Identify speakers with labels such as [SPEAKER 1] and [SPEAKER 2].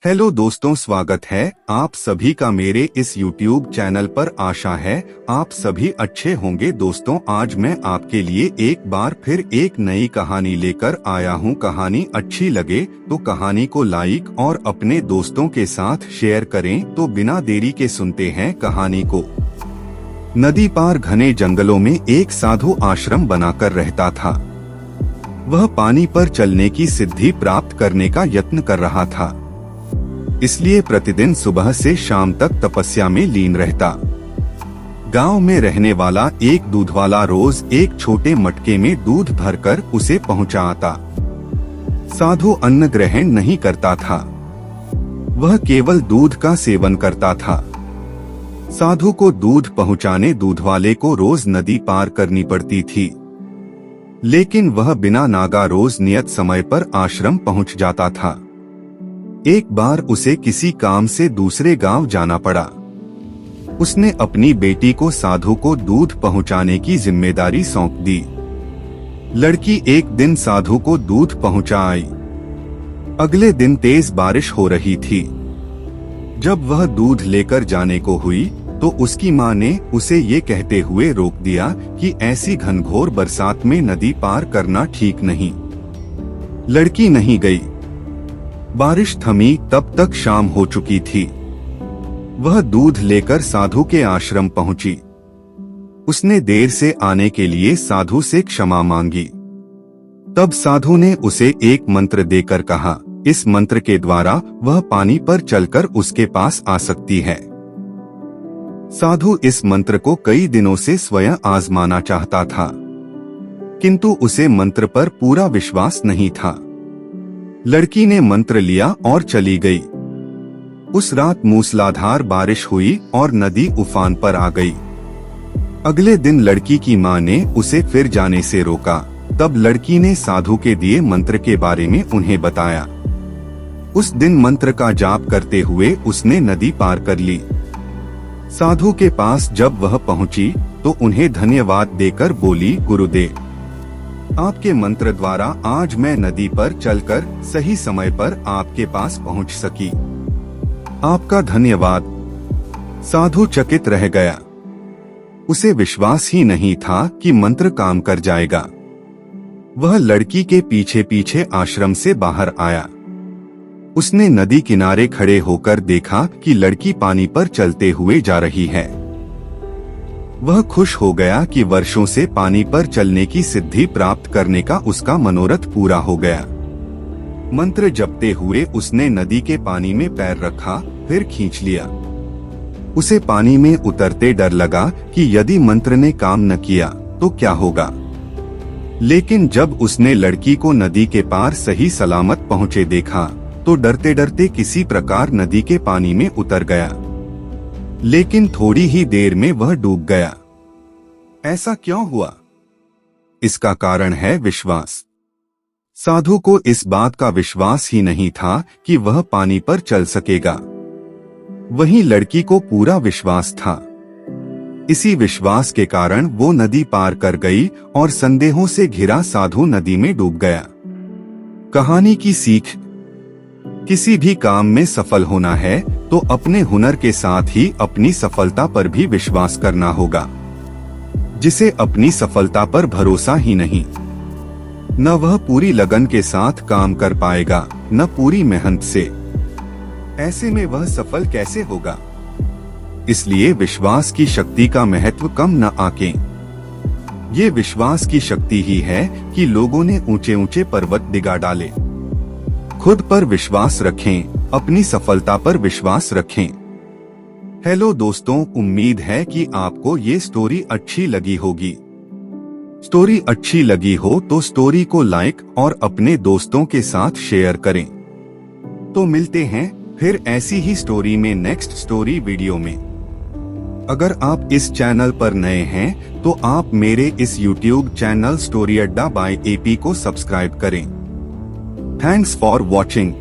[SPEAKER 1] Hello दोस्तों, स्वागत है आप सभी का मेरे इस YouTube चैनल पर। आशा है आप सभी अच्छे होंगे। दोस्तों, आज मैं आपके लिए एक बार फिर एक नई कहानी लेकर आया हूं। कहानी अच्छी लगे तो कहानी को लाइक और अपने दोस्तों के साथ शेयर करें। तो बिना देरी के सुनते हैं कहानी को। नदी पार घने जंगलों में एक साधु आश्रम बनाकर रहता था। वह पानी पर चलने की सिद्धि प्राप्त करने का यत्न कर रहा था, इसलिए प्रतिदिन सुबह से शाम तक तपस्या में लीन रहता। गांव में रहने वाला एक दूधवाला रोज एक छोटे मटके में दूध भरकर उसे पहुंचा आता। साधु अन्न ग्रहण नहीं करता था, वह केवल दूध का सेवन करता था। साधु को दूध पहुंचाने दूधवाले को रोज नदी पार करनी पड़ती थी, लेकिन वह बिना नागा रोज नियत समय पर आश्रम पहुंच जाता था। एक बार उसे किसी काम से दूसरे गांव जाना पड़ा। उसने अपनी बेटी को साधु को दूध पहुंचाने की जिम्मेदारी सौंप दी। लड़की एक दिन साधु को दूध पहुंचा आई। अगले दिन तेज बारिश हो रही थी। जब वह दूध लेकर जाने को हुई तो उसकी मां ने उसे ये कहते हुए रोक दिया कि ऐसी घनघोर बरसात में नदी पार करना ठीक नहीं। लड़की नहीं गई। बारिश थमी तब तक शाम हो चुकी थी। वह दूध लेकर साधु के आश्रम पहुंची। उसने देर से आने के लिए साधु से क्षमा मांगी। तब साधु ने उसे एक मंत्र देकर कहा, इस मंत्र के द्वारा वह पानी पर चलकर उसके पास आ सकती है। साधु इस मंत्र को कई दिनों से स्वयं आजमाना चाहता था, किंतु उसे मंत्र पर पूरा विश्वास नहीं था। लड़की ने मंत्र लिया और चली गई। उस रात मूसलाधार बारिश हुई और नदी उफान पर आ गई। अगले दिन लड़की की मां ने उसे फिर जाने से रोका। तब लड़की ने साधु के दिए मंत्र के बारे में उन्हें बताया। उस दिन मंत्र का जाप करते हुए उसने नदी पार कर ली। साधु के पास जब वह पहुंची तो उन्हें धन्यवाद देकर बोली, गुरुदेव, आपके मंत्र द्वारा आज मैं नदी पर चलकर सही समय पर आपके पास पहुंच सकी। आपका धन्यवाद। साधु चकित रह गया। उसे विश्वास ही नहीं था कि मंत्र काम कर जाएगा। वह लड़की के पीछे पीछे आश्रम से बाहर आया। उसने नदी किनारे खड़े होकर देखा कि लड़की पानी पर चलते हुए जा रही है। वह खुश हो गया कि वर्षों से पानी पर चलने की सिद्धि प्राप्त करने का उसका मनोरथ पूरा हो गया। मंत्र जपते हुए उसने नदी के पानी में पैर रखा, फिर खींच लिया। उसे पानी में उतरते डर लगा कि यदि मंत्र ने काम न किया तो क्या होगा। लेकिन जब उसने लड़की को नदी के पार सही सलामत पहुंचे देखा तो डरते डरते किसी प्रकार नदी के पानी में उतर गया। लेकिन थोड़ी ही देर में वह डूब गया। ऐसा क्यों हुआ? इसका कारण है विश्वास। साधु को इस बात का विश्वास ही नहीं था कि वह पानी पर चल सकेगा। वहीं लड़की को पूरा विश्वास था। इसी विश्वास के कारण वो नदी पार कर गई और संदेहों से घिरा साधु नदी में डूब गया। कहानी की सीख, किसी भी काम में सफल होना है तो अपने हुनर के साथ ही अपनी सफलता पर भी विश्वास करना होगा। जिसे अपनी सफलता पर भरोसा ही नहीं, न वह पूरी लगन के साथ काम कर पाएगा, न पूरी मेहनत से। ऐसे में वह सफल कैसे होगा? इसलिए विश्वास की शक्ति का महत्व कम न आंके। ये विश्वास की शक्ति ही है कि लोगों ने ऊंचे ऊंचे पर्वत डिगा डाले। खुद पर विश्वास रखें, अपनी सफलता पर विश्वास रखें। हेलो दोस्तों, उम्मीद है कि आपको ये स्टोरी अच्छी लगी होगी। स्टोरी अच्छी लगी हो तो स्टोरी को लाइक और अपने दोस्तों के साथ शेयर करें। तो मिलते हैं फिर ऐसी ही स्टोरी में नेक्स्ट स्टोरी वीडियो में। अगर आप इस चैनल पर नए हैं तो आप मेरे इस YouTube चैनल स्टोरी अड्डा बाय AP को सब्सक्राइब करें। Thanks for watching.